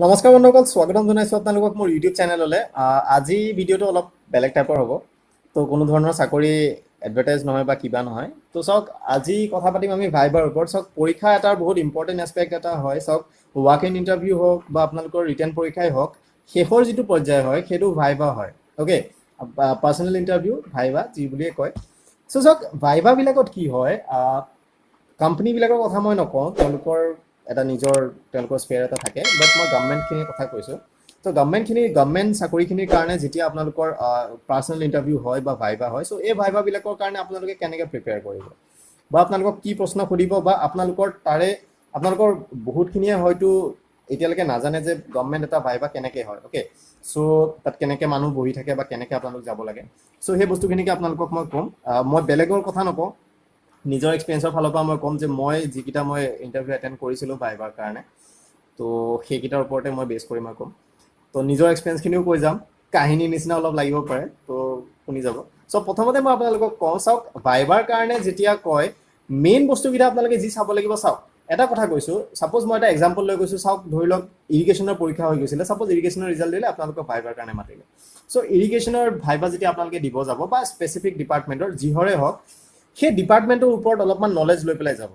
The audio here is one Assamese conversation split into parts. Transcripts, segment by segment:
নমস্কাৰ বন্ধুসকল, স্বাগতম জনাইছোঁ আপোনালোকক মোৰ ইউটিউব চেনেললৈ। আজি ভিডিঅ'টো অলপ বেলেগ টাইপৰ হ'ব। তো কোনো ধৰণৰ চাকৰি এডভাৰটাইজ নহয় বা কিবা নহয়। তো চাওক, আজি কথা পাতিম আমি ভাইভাৰ ওপৰত। চাওক, পৰীক্ষা এটাৰ বহুত ইম্পৰ্টেণ্ট এছপেক্ট এটা হয়। চাওক, ৱাক ইন ইণ্টাৰভিউ হওক বা আপোনালোকৰ ৰিটেন পৰীক্ষাই হওক, শেষৰ যিটো পৰ্যায় হয় সেইটো ভাইভা হয়। অ'কে, পাৰ্চনেল ইণ্টাৰভিউ ভাইভা যি বুলিয়ে কয়। চ' চাওক, ভাইভাবিলাকত কি হয়, কোম্পানীবিলাকৰ কথা মই নকওঁ, তেওঁলোকৰ এটা নিজৰ তেওঁলোকৰ স্পেয়াৰ এটা থাকে, বাট মই গভৰ্ণমেণ্টখিনিৰ কথা কৈছোঁ। ত' গভৰ্ণমেণ্ট চাকৰিখিনিৰ কাৰণে যেতিয়া আপোনালোকৰ পাৰ্চনেল ইণ্টাৰভিউ হয় বা ভাইভা হয়, চ' এই ভাইভাবিলাকৰ কাৰণে আপোনালোকে কেনেকৈ প্ৰিপেয়াৰ কৰিব বা আপোনালোকক কি প্ৰশ্ন সুধিব বা আপোনালোকৰ বহুতখিনিয়ে হয়তো এতিয়ালৈকে নাজানে যে গভৰ্ণমেণ্ট এটা ভাইভা কেনেকৈ হয়। অ'কে, চ' তাত কেনেকৈ মানুহ বহি থাকে বা কেনেকৈ আপোনালোক যাব লাগে। চ' সেই বস্তুখিনিকে আপোনালোকক মই ক'ম। মই বেলেগৰ কথা নকওঁ, নিজৰ এক্সপিৰিয়েঞ্চৰ ফালৰ পৰা মই ক'ম যে মই যিকেইটা ইণ্টাৰভিউ এটেণ্ড কৰিছিলোঁ ভাইভাৰ কাৰণে, তো সেইকেইটাৰ ওপৰতে মই বেছ কৰি মই ক'ম। তো নিজৰ এক্সপিৰিয়েঞ্চখিনিও কৈ যাম, কাহিনীৰ নিচিনা অলপ লাগিব পাৰে, তো শুনি যাব। চ' প্ৰথমতে মই আপোনালোকক কওঁ, চাওক, ভাইভাৰ কাৰণে যেতিয়া কয়, মেইন বস্তুকেইটা আপোনালোকে যি চাব লাগিব। চাওক, এটা কথা কৈছোঁ, ছাপ'জ মই এটা এক্সাম্পল লৈ গৈছোঁ। চাওক, ধৰি লওক ইৰিগেশ্যনৰ পৰীক্ষা হৈ গৈছিলে। ছাপ'জ ইৰিগেশ্যনৰ ৰিজাল্ট দিলে, আপোনালোকক ভাইভাৰ কাৰণে মাতিলে। চ' ইৰিগেশ্যনৰ ভাইভা যেতিয়া আপোনালোকে দিব যাব বা স্পেচিফিক ডিপাৰ্টমেণ্টৰ যিহৰে হওক, সেই ডিপাৰ্টমেণ্টৰ ওপৰত অলপমান নলেজ লৈ পেলাই যাব।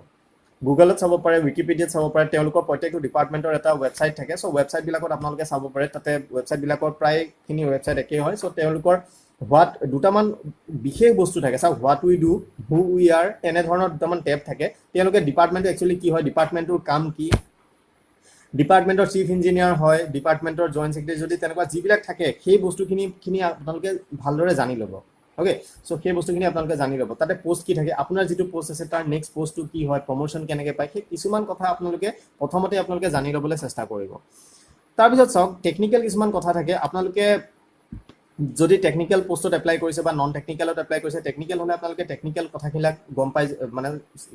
গুগলত চাব পাৰে, উইকিপিডিয়াত চাব পাৰে, তেওঁলোকৰ প্ৰত্যেকটো ডিপাৰ্টমেণ্টৰ এটা ৱেবছাইট থাকে। চ' ৱেবছাইটবিলাকত আপোনালোকে চাব পাৰে, তাতে ৱেবছাইটবিলাকৰ প্ৰায়খিনি ৱেবছাইট একেই হয়। চ' তেওঁলোকৰ দুটামান বিশেষ বস্তু থাকে। চাওক, what we do, who we are, তেনেধৰণৰ দুটামান টেব থাকে। তেওঁলোকে ডিপাৰ্টমেণ্টটো একচুৱেলি কি হয়, ডিপাৰ্টমেণ্টটোৰ কাম কি, ডিপাৰ্টমেণ্টৰ চিফ ইঞ্জিনিয়াৰ হয়, ডিপাৰ্টমেণ্টৰ জইণ্ট ছেক্ৰেটাৰী, যদি তেনেকুৱা যিবিলাক থাকে, সেই বস্তুখিনি আপোনালোকে ভালদৰে জানি ল'ব। অ'কে, চ' সেই বস্তুখিনি আপোনালোকে জানি ল'ব। তাতে পোষ্ট কি থাকে, আপোনাৰ যিটো পোষ্ট আছে তাৰ নেক্সট পোষ্টটো কি হয়, প্ৰমোশ্যন কেনেকৈ পায়, সেই কিছুমান কথা আপোনালোকে জানি ল'বলৈ চেষ্টা কৰিব। তাৰপিছত চাওক, টেকনিকেল কিছুমান কথা থাকে। আপোনালোকে যদি টেকনিকেল পোষ্টত এপ্লাই কৰিছে বা নন টেকনিকেলত এপ্লাই কৰিছে, টেকনিকেল হ'লে আপোনালোকে টেকনিকেল কথাবিলাক গম পাই, মানে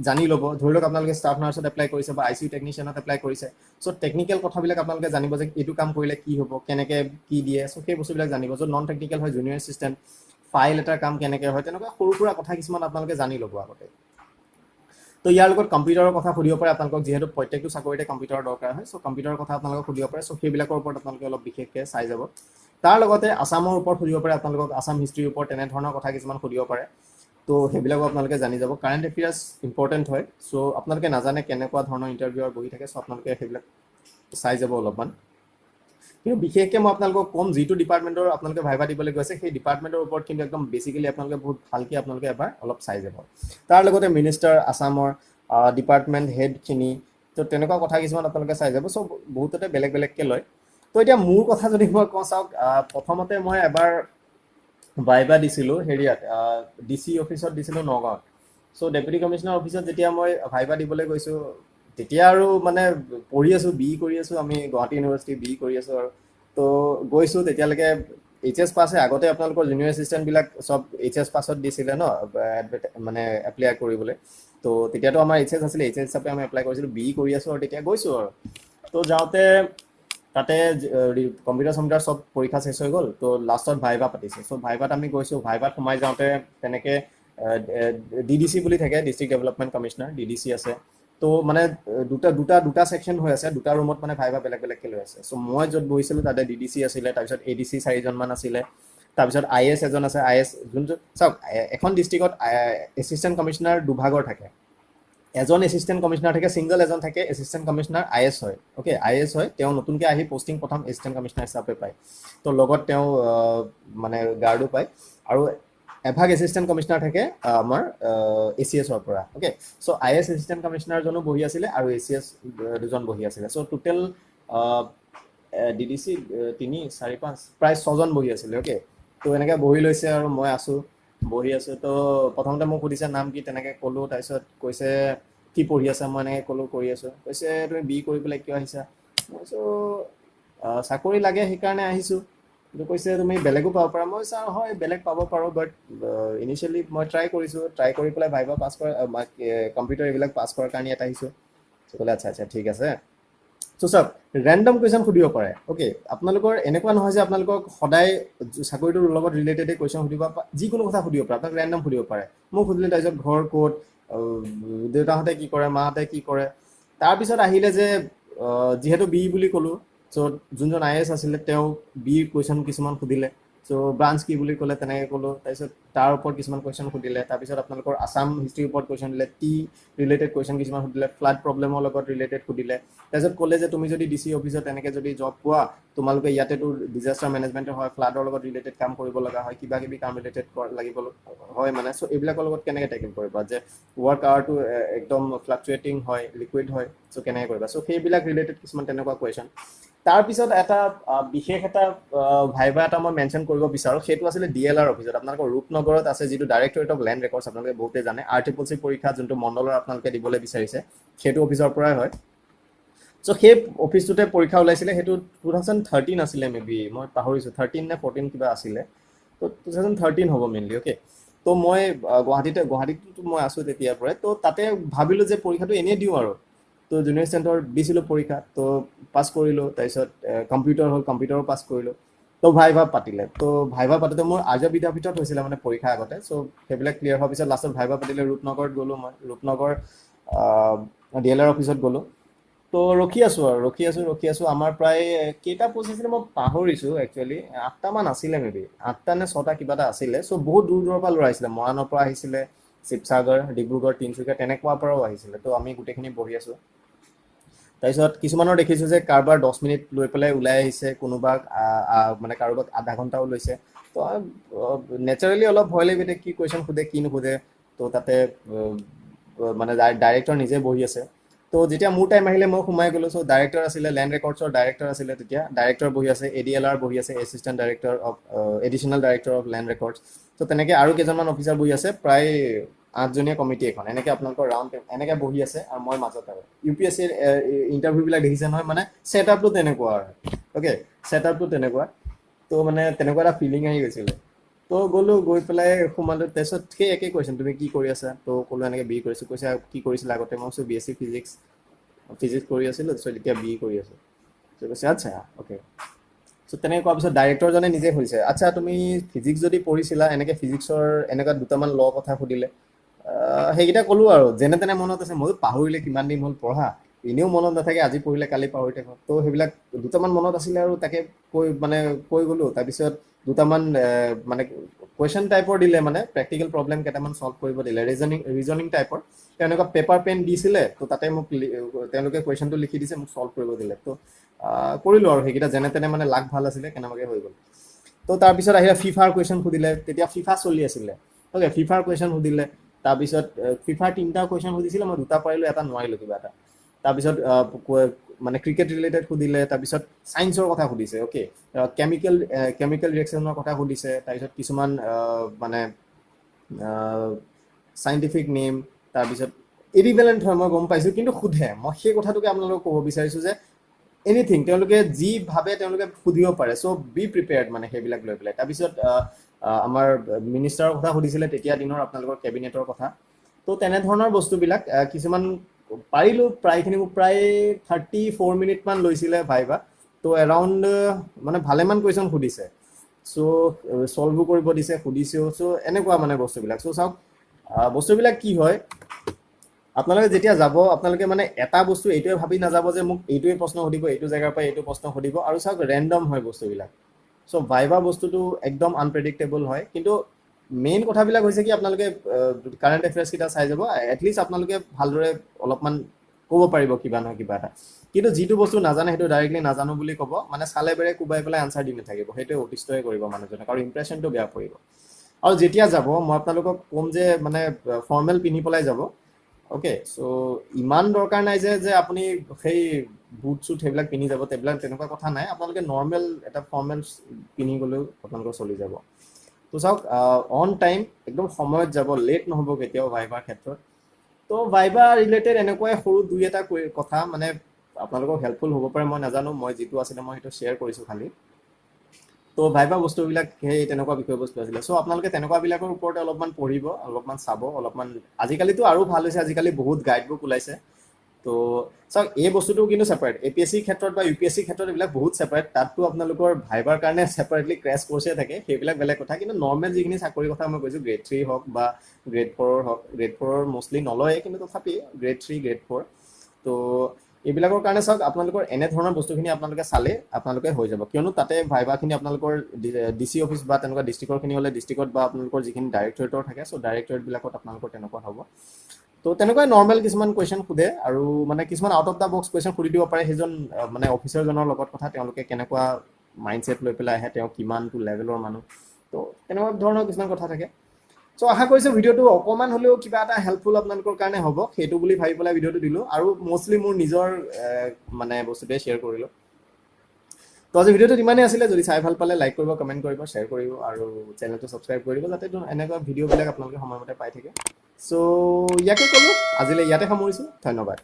জানি ল'ব। ধৰি লওক আপোনালোকে ষ্টাফ নাৰ্ছত এপ্লাই কৰিছে বা ICU টেকনিচিয়ানত এপ্লাই কৰিছে। চ' টেকনিকেল কথাবিলাক আপোনালোকে জানিব যে এইটো কাম কৰিলে কি হ'ব, কেনেকৈ কি দিয়ে। চ' সেই বস্তুবিলাক জানিব। য'ত নন টেকনিকেল হয়, জুনিয়ৰ এছিষ্টেণ্ট, ফাইল এটাৰ কাম কেনেকৈ হয়, তেনেকুৱা সৰু সুৰা কথা কিছুমান আপোনালোকে জানি ল'ব আগতে। তো ইয়াৰ লগত কম্পিউটাৰৰ কথা সুধিব পাৰে আপোনালোকক, যিহেতু প্ৰত্যেকটো চাকৰিতে কম্পিউটাৰৰ দৰকাৰ হয়। চ' কম্পিউটাৰৰ কথা আপোনালোকক সুধিব পাৰে। চ' সেইবিলাকৰ ওপৰত আপোনালোকে অলপ বিশেষকৈ চাই যাব। তাৰ লগতে আছামৰ ওপৰত সুধিব পাৰে আপোনালোকক, আছাম হিষ্ট্ৰীৰ ওপৰত তেনেধৰণৰ কথা কিছুমান সুধিব পাৰে। তো সেইবিলাকো আপোনালোকে জানি যাব। কাৰেণ্ট এফেয়াৰ্ছ ইম্পৰ্টেণ্ট হয়। চ' আপোনালোকে নাজানে কেনেকুৱা ধৰণৰ ইণ্টাৰভিউৰ বহি থাকে, চ' আপোনালোকে সেইবিলাক চাই যাব অলপমান। কিন্তু বিশেষকৈ মই আপোনালোকক ক'ম, যিটো ডিপাৰ্টমেণ্টৰ আপোনালোকে ভাইভা দিবলৈ গৈছে, সেই ডিপাৰ্টমেণ্টৰ ওপৰত কিন্তু একদম বেচিকেলি আপোনালোকে বহুত ভালকৈ এবাৰ অলপ চাই যাব। তাৰ লগতে মিনিষ্টাৰ, আছামৰ ডিপাৰ্টমেণ্ট হেডখিনি, তো তেনেকুৱা কথা কিছুমান আপোনালোকে চাই যাব। চ' বহুততে বেলেগ বেলেগকৈ লয়। তো এতিয়া মোৰ কথা যদি মই কওঁ, চাওক, প্ৰথমতে মই এবাৰ ভাইভা দিছিলোঁ হেৰিয়াত, DC অফিচত দিছিলোঁ নগাঁৱত। চ' ডেপুটি কমিশ্যনাৰ অফিচত যেতিয়া মই ভাইভা দিবলৈ গৈছোঁ, তেতিয়া আৰু মানে পঢ়ি আছোঁ, BE কৰি আছোঁ, আমি গুৱাহাটী ইউনিভাৰ্চিটি BE কৰি আছোঁ। আৰু তো গৈছোঁ, তেতিয়ালৈকে HS পাছহে। আগতে আপোনালোকৰ জুনিয়ৰ এছিষ্টেণ্টবিলাক চব HS পাছত দিছিলে ন, মানে এপ্লাই কৰিবলৈ। তো তেতিয়াতো আমাৰ HS আছিলে, HS হিচাপে আমি এপ্লাই কৰিছিলোঁ, BE কৰি আছোঁ। আৰু তেতিয়া গৈছোঁ আৰু তো যাওঁতে তাতে কম্পিউটাৰ চম্পিউটাৰ চব পৰীক্ষা শেষ হৈ গ'ল। তো লাষ্টত ভাইভা পাতিছে। চ' ভাইভাত আমি গৈছোঁ। ভাইভাত সোমাই যাওঁতে তেনেকৈ DDC বুলি থাকে, ডিষ্ট্ৰিক্ট ডেভেলপমেণ্ট কমিশ্যনাৰ, DDC আছে। তো মানে দুটা ছেকশ্যন হৈ আছে, দুটা ৰুমত মানে ভাইভা বেলেগ বেলেগকৈ লৈ আছে। চ' মই য'ত বহিছিলোঁ তাতে DDC আছিলে, তাৰপিছত ADC 4জনমান আছিলে, তাৰপিছত IS এজন আছে। IS যোনটো, চাওক, এখন ডিষ্ট্ৰিক্টত এছিষ্টেণ্ট কমিশ্যনাৰ দুভাগৰ থাকে। এজন এছিষ্টেণ্ট কমিশ্যনাৰ থাকে, ছিংগল এজন থাকে এছিষ্টেণ্ট কমিশ্যনাৰ, IS হয়। অ'কে, IS হয়। তেওঁ নতুনকৈ আহি পষ্টিং প্ৰথম এছিষ্টেণ্ট কমিশ্যনাৰ হিচাপে পায়। তো লগত তেওঁ মানে গাৰ্ডো পায়। আৰু এভাগ এছিষ্টেণ্ট কমিশ্যনাৰ থাকে আমাৰ ACSৰ পৰা। অ'কে, চ' IS এছিষ্টেণ্ট কমিশ্যনাৰজনো বহি আছিলে আৰু ACS দুজন বহি আছিলে। চ' টোটেল DDC 3, 4, 5 প্ৰায় 6জন বহি আছিলে। অ'কে, তো এনেকৈ বহি লৈছে আৰু মই বহি আছোঁ। তো প্ৰথমতে মোক সুধিছে নাম কি, তেনেকৈ ক'লোঁ। তাৰপিছত কৈছে কি পঢ়ি আছা, মই এনেকৈ ক'লোঁ কৰি আছোঁ। কৈছে তুমি BE কৰি পেলাই কিয় আহিছা? মই কৈছোঁ চাকৰি লাগে সেইকাৰণে আহিছোঁ। কিন্তু কৈছে তুমি বেলেগো পাব পাৰা। মই ছাৰ হয় বেলেগ পাব পাৰোঁ, বাট ইনিচিয়েলি মই ট্ৰাই কৰিছোঁ, ট্ৰাই কৰি পেলাই ভাইভা পাছ কৰা, কম্পিউটাৰ এইবিলাক পাছ কৰাৰ কাৰণে ইয়াত আহিছোঁ। ক'লে আচ্ছা আচ্ছা ঠিক আছে। চ' চাওক, ৰেণ্ডম কুৱেশ্যন সুধিব পাৰে। অ'কে, আপোনালোকৰ এনেকুৱা নহয় যে আপোনালোকক সদায় চাকৰিটোৰ লগত ৰিলেটেডে কুৱেশ্যন সুধিব, যিকোনো কথা সুধিব পাৰে, আপোনাক ৰেণ্ডম সুধিব পাৰে। মোক সুধিলে তাৰপিছত ঘৰ ক'ত, দেউতাহঁতে কি কৰে, মাহঁতে কি কৰে। তাৰপিছত আহিলে যে যিহেতু BE বুলি ক'লোঁ, চ' যোনজন IAS আছিলে তেওঁ বি কুৱেশ্যন কিছুমান সুধিলে চ' ব্ৰাঞ্চ কি বুলি ক'লে তেনেকৈ ক'লোঁ তাৰপিছত তাৰ ওপৰত কিছুমান কুৱেশ্যন সুধিলে তাৰপিছত আপোনালোকৰ আছাম হিষ্ট্ৰীৰ ওপৰত কুৱেশ্যন দিলে টি ৰিলেটেড কুৱেশ্যন কিছুমান সুধিলে ফ্লাড প্ৰব্লেমৰ লগত ৰিলেটেড সুধিলে তাৰপিছত ক'লে যে তুমি যদি DC অফিচত তেনেকৈ যদি জব পোৱা তোমালোকে ইয়াতেতো ডিজাষ্টাৰ মেনেজমেণ্টৰ হয় ফ্লাডৰ লগত ৰিলেটেড কাম কৰিব লগা হয় কিবা কিবি কাম ৰিলেটেড লাগিব হয় মানে চ' এইবিলাকৰ লগত কেনেকৈ টেকেল কৰিবা যে ৱৰ্ক আৱাৰটো একদম ফ্লাকচুৱেটিং হয় লিকুইড হয় চ' কেনেকৈ কৰিবা চ' সেইবিলাক ৰিলেটেড কিছুমান তেনেকুৱা কুৱেশ্যন তাৰপিছত এটা বিশেষ এটা ভাইবা এটা মই মেনশ্যন কৰিব বিচাৰোঁ সেইটো আছিলে DLR অফিচত আপোনালোকৰ ৰূপনগৰত আছে যিটো ডাইৰেক্টৰেট অফ লেণ্ড ৰেকৰ্ডছ আপোনালোকে বহুতে জানে RCCC পৰীক্ষা যোনটো মণ্ডলৰ আপোনালোকে দিবলৈ বিচাৰিছে সেইটো অফিচৰ পৰাই হয় চ' সেই অফিচটোতে পৰীক্ষা ওলাইছিলে সেইটো 2013 আছিলে মেবি মই পাহৰিছোঁ 13 নে 14 কিবা আছিলে তো 2013 হ'ব মেইনলি অ'কে তো মই গুৱাহাটীতো মই আছোঁ তেতিয়াৰ পৰাই তো তাতে ভাবিলোঁ যে পৰীক্ষাটো এনেই দিওঁ আৰু তো জুনিয়ৰ চেণ্টাৰ দিছিলোঁ পৰীক্ষা তো পাছ কৰিলোঁ তাৰপিছত কম্পিউটাৰ হ'ল কম্পিউটাৰো পাছ কৰিলোঁ তো ভাইভা পাতিলে তো ভাইভা পাতোঁতে মোৰ আৰ্য বিদ্যাপীঠত হৈছিলে মানে পৰীক্ষা আগতে চ' সেইবিলাক ক্লিয়াৰ হোৱাৰ পিছত লাষ্টত ভাইভা পাতিলে ৰূপনগৰত গ'লোঁ মই ৰূপনগৰ DLR অফিচত গ'লোঁ তো ৰখি আছোঁ আমাৰ প্ৰায় কেইটা পোষ্ট আছিলে মই পাহৰিছোঁ একচুৱেলি 8টামান আছিলে মেবি 8টা নে 6টা কিবা এটা আছিলে চ' বহুত দূৰৰ পৰা ল'ৰা আহিছিলে মৰাণৰ পৰা আহিছিলে শিৱসাগৰ ডিব্ৰুগড় তিনিচুকীয়া তেনেকুৱাৰ পৰাও আহিছিলে তো আমি গোটেইখিনি বহি আছোঁ তাৰপিছত কিছুমানৰ দেখিছোঁ যে কাৰোবাৰ 10 মিনিট লৈ পেলাই ওলাই আহিছে কোনোবা মানে কাৰোবাক আধা ঘণ্টাও লৈছে তো নেচাৰেলি অলপ ভয় লাগিব এতিয়া কি কুৱেশ্যন সোধে কি নুসুধে তো তাতে মানে ডাইৰেক্টৰ নিজে বহি আছে তো যেতিয়া মোৰ টাইম আহিলে মই সোমাই গ'লোঁ চ' ডাইৰেক্টৰ আছিলে লেণ্ড ৰেকৰ্ডছৰ ডাইৰেক্টৰ আছিলে তেতিয়া ডাইৰেক্টৰ বহি আছে ADLR বহি আছে assistant director of additional director of land records ত' তেনেকৈ আৰু কেইজনমান অফিচাৰ বহি আছে প্ৰায় 8জনীয়া কমিটি এখন এনেকৈ আপোনালোকৰ ৰাউণ্ড এনেকৈ বহি আছে আৰু মই মাজত আৰু UPSCৰ ইণ্টাৰভিউবিলাক দেখিছে নহয় মানে ছেটআপটো তেনেকুৱা আৰু অ'কে ছেটআপটো তেনেকুৱা তো মানে তেনেকুৱা এটা ফিলিং আহি গৈছিলে তো গ'লোঁ গৈ পেলাই সোমালোঁ তাৰপিছত সেই একেই কুৱেশ্যন তুমি কি কৰি আছা তো ক'লোঁ এনেকৈ BE কৰিছোঁ কৈছে কি কৰিছিলা আগতে মই কৈছোঁ BSc ফিজিক্স কৰি আছিলোঁ তাৰপিছত এতিয়া BE কৰি আছোঁ তো কৈছে আচ্ছা অ'কে চ' তেনেকৈ কোৱাৰ পিছত ডাইৰেক্টৰজনে নিজে সুধিছে আচ্ছা তুমি ফিজিক্স যদি পঢ়িছিলা এনেকৈ ফিজিক্সৰ এনেকুৱা দুটামান ল কথা সুধিলে সেইকেইটা ক'লোঁ আৰু যেনে তেনে মনত আছে মইতো পাহৰিলে কিমান দিন হ'ল পঢ়া এনেও মনত নাথাকে আজি পঢ়িলে কালি পাহৰি থাকোঁ তো সেইবিলাক দুটামান মনত আছিলে আৰু তাকে কৈ গ'লোঁ তাৰপিছত দুটামান মানে কুৱেশ্যন টাইপৰ দিলে মানে প্ৰেক্টিকেল প্ৰব্লেম কেইটামান ছল্ভ কৰিব দিলে ৰিজনিং টাইপৰ তেনেকুৱা পেপাৰ পেন দিছিলে তো তাতে মোক তেওঁলোকে কুৱেশ্যনটো লিখি দিছে মোক ছল্ভ কৰিব দিলে তো কৰিলোঁ আৰু সেইকেইটা যেনে তেনে মানে লাক ভাল আছিলে কেনেবাকৈ হৈ গ'ল তো তাৰপিছত আহিলে ফিফাৰ কুৱেশ্যন সুধিলে তেতিয়া ফিফা চলি আছিলে অ'কে ফিফাৰ কুৱেশ্যন সুধিলে তাৰপিছত ফিফাৰ 3টা কুৱেশ্যন সুধিছিলে মই 2টা পাৰিলোঁ এটা নোৱাৰিলোঁ কিবা এটা তাৰপিছত মানে ক্ৰিকেট ৰিলেটেড সুধিলে তাৰপিছত ছায়েন্সৰ কথা সুধিছে অ'কে কেমিকেল ৰিয়েকশ্যনৰ কথা সুধিছে তাৰপিছত কিছুমান মানে চাইণ্টিফিক নেম তাৰপিছত ইৰিভেলেণ্ট হয় মই গম পাইছোঁ কিন্তু সোধে মই সেই কথাটোকে আপোনালোকক ক'ব বিচাৰিছোঁ যে এনিথিং তেওঁলোকে যি ভাবে তেওঁলোকে সুধিব পাৰে চ' বি প্ৰিপেয়াৰ্ড মানে সেইবিলাক লৈ পেলাই তাৰপিছত আমাৰ মিনিষ্টাৰৰ কথা সুধিছিলে তেতিয়া দিনৰ আপোনালোকৰ কেবিনেটৰ কথা তো তেনেধৰণৰ বস্তুবিলাক কিছুমান পাৰিলোঁ প্ৰায়খিনি মোক প্ৰায় 34 মিনিটমান লৈছিলে ভাইবা তো এৰাউণ্ড মানে ভালেমান কুৱেশ্যন সুধিছে চ' ছল্ভো কৰিব দিছে সুধিছেও চ' এনেকুৱা মানে বস্তুবিলাক চ' চাওক বস্তুবিলাক কি হয় আপোনালোকে যেতিয়া যাব আপোনালোকে মানে এটা বস্তু এইটোৱে ভাবি নাযাব যে মোক এইটোৱে প্ৰশ্ন সুধিব এইটো জেগাৰ পৰা এইটো প্ৰশ্ন সুধিব আৰু চাওক ৰেণ্ডম হয় বস্তুবিলাক চ' ভাইভা বস্তুটো একদম আনপ্ৰেডিক্টেবল হয় কিন্তু মেইন কথাবিলাক হৈছে কি আপোনালোকে কাৰেণ্ট এফেয়াৰ্ছকেইটা চাই যাব এটলিষ্ট আপোনালোকে ভালদৰে অলপমান ক'ব পাৰিব কিবা নহয় কিবা এটা কিন্তু যিটো বস্তু নাজানে সেইটো ডাইৰেক্টলি নাজানো বুলি ক'ব মানে চালে বেৰে কোবাই পেলাই আনচাৰ দি নাথাকিব সেইটোৱে অতিষ্ঠই কৰিব মানুহজনক আৰু ইম্প্ৰেশ্যনটো বেয়া পৰিব আৰু যেতিয়া যাব মই আপোনালোকক ক'ম যে মানে ফৰ্মেল পিন্ধি পেলাই যাব অ'কে চ' ইমান দৰকাৰ নাই যে আপুনি সেই বুট চুট সেইবিলাক পিন্ধি যাব তেনেকুৱা কথা নাই আপোনালোকে নৰ্মেল এটা ফৰ্মেল পিন্ধি গ'লেও আপোনালোকৰ চলি যাব তো চাওক অন টাইম একদম সময়ত যাব লেট নহ'ব কেতিয়াও ভাইভাৰ ক্ষেত্ৰত তো ভাইভা ৰিলেটেড এনেকুৱাই সৰু দুই এটা কথা মানে আপোনালোকক হেল্পফুল হ'ব পাৰে মই নাজানো মই যিটো আছিলে মই সেইটো শ্বেয়াৰ কৰিছোঁ খালি তো ভাইভা বস্তুবিলাক সেই তেনেকুৱা বিষয়বস্তু আছিলে চ' আপোনালোকে তেনেকুৱাবিলাকৰ ওপৰতে অলপমান পঢ়িব অলপমান চাব অলপমান আজিকালিতো আৰু ভাল হৈছে আজিকালি বহুত গাইড বুক ওলাইছে তো চাওক এই বস্তুটো কিন্তু ছেপাৰেট APSC ক্ষেত্ৰত বা UPSC ক্ষেত্ৰত এইবিলাক বহুত ছেপাৰেট তাততো আপোনালোকৰ ভাইভাৰ কাৰণে ছেপাৰেটলি ক্ৰেছ কৰ্চে থাকে সেইবিলাক বেলেগ কথা কিন্তু নৰ্মেল যিখিনি চাকৰিৰ কথা মই কৈছোঁ গ্ৰেড 3 হওক বা গ্ৰেড 4 হওক গ্ৰেড 4 মষ্টলি নলয়ে কিন্তু তথাপি গ্ৰেড 3 গ্ৰেড 4 তো এইবিলাকৰ কাৰণে চাওক আপোনালোকৰ এনে ধৰণৰ বস্তুখিনি আপোনালোকে চালে আপোনালোকে হৈ যাব কিয়নো তাতে ভাইভাখিনি আপোনালোকৰ ডিচি অফিচ বা তেনেকুৱা ডিষ্ট্ৰিক্টৰখিনি হ'লে ডিষ্ট্ৰিক্টত বা আপোনালোকৰ যিখিনি ডাইৰেক্টৰেটৰ থাকে চ' ডাইৰেক্টৰেটবিলাকত আপোনালোকৰ তেনেকুৱা হ'ব তো তেনেকুৱাই নৰ্মেল কিছুমান কুৱেশ্যন সোধে আৰু মানে কিছুমান out of the box question সুধি দিব পাৰে সেইজন মানে অফিচাৰজনৰ লগত কথা তেওঁলোকে কেনেকুৱা মাইণ্ডছেট লৈ পেলাই আহে তেওঁ কিমানটো লেভেলৰ মানুহ তো তেনেকুৱা ধৰণৰ কিছুমান কথা থাকে চ' আশা কৰিছোঁ ভিডিঅ'টো অকণমান হ'লেও কিবা এটা হেল্পফুল আপোনালোকৰ কাৰণে হ'ব সেইটো বুলি ভাবি পেলাই ভিডিঅ'টো দিলোঁ আৰু মষ্টলি মোৰ নিজৰ মানে বস্তুটোৱে শ্বেয়াৰ কৰিলোঁ তো আজি ভিডিঅ'টো ইমানেই আছিলে যদি চাই ভাল পালে লাইক কৰিব কমেণ্ট কৰিব শ্বেয়াৰ কৰিব আৰু চেনেলটো ছাবস্ক্ৰাইব কৰিব যাতে এনেকুৱা ভিডিঅ'বিলাক আপোনালোকে সময়মতে পাই থাকে চ' ইয়াকে ক'লোঁ আজিলৈ ইয়াতে সামৰিছোঁ ধন্যবাদ